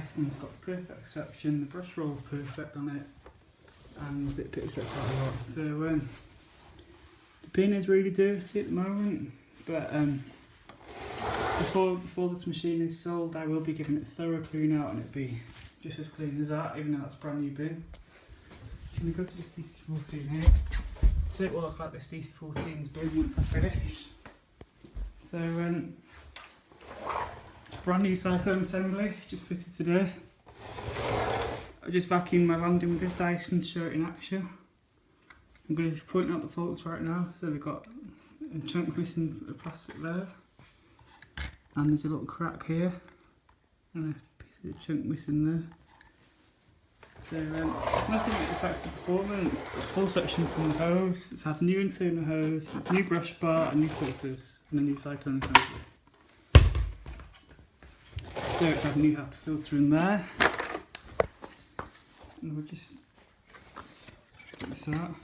Dyson's got perfect extraction, the brush roll's perfect on it, and it picks up quite a lot. So the pin is really dirty at the moment, but before this machine is sold, I will be giving it a thorough clean out, and it'll be just as clean as that, even though it's a brand new bin. Can we go to this DC14 here? So it will look like this DC14's bin once I finish. So it's a brand new cyclone assembly, just fitted today. I just vacuumed my landing with this Dyson to show it in action. I'm going to point out the faults right now. So they've got a chunk missing of plastic there, and there's a little crack here, and a piece of chunk missing there. So it's nothing that affects the performance. It's got full section from the hose, it's had a new internal hose, it's a new brush bar and new filters, and a new cyclone assembly. So it's had a new HEPA filter in there. And we'll just get this out.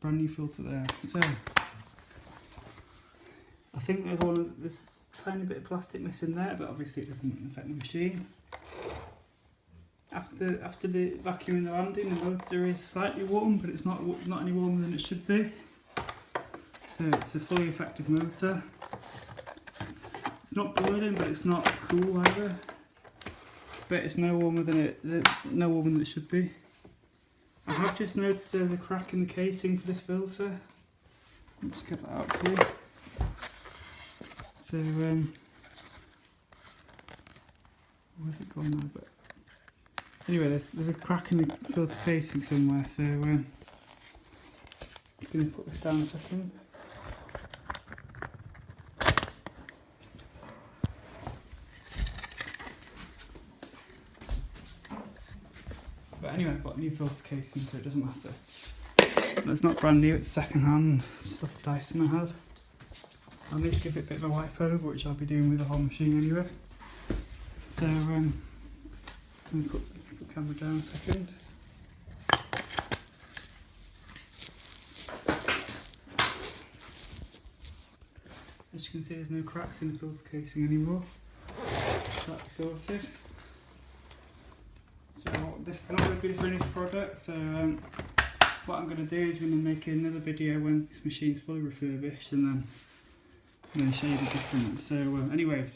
Brand new filter there. So I think there's a tiny bit of plastic missing there, but obviously it doesn't affect the machine. After the vacuuming the landing, the motor is slightly warm, but it's not any warmer than it should be. So it's a fully effective motor. It's not boiling, but it's not cool either. But it's no warmer than it should be. I have just noticed there's a crack in the casing for this filter. I'll just get that out for you. So where's it gone now? But anyway, there's a crack in the filter casing somewhere, so I'm just going to put this down a second. But anyway, I've got a new filter casing, so it doesn't matter. And it's not brand new, it's second hand stuff Dyson I had. I'll need to give it a bit of a wipe over, which I'll be doing with the whole machine anyway. So I'm going to put the camera down a second. As you can see, there's no cracks in the filter casing anymore. That'll be sorted. So this is not going to be the finished product, so what I'm going to do is I'm going to make another video when this machine's fully refurbished, and then I'm going to show you the difference. So anyway,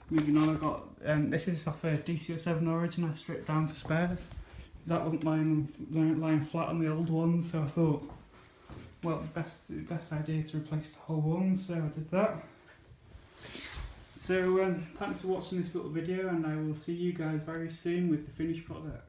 moving on, I got this is off a DC07 Origin I stripped down for spares. That wasn't lying flat on the old ones, so I thought, well, the best idea to replace the whole one, so I did that. So thanks for watching this little video, and I will see you guys very soon with the finished product.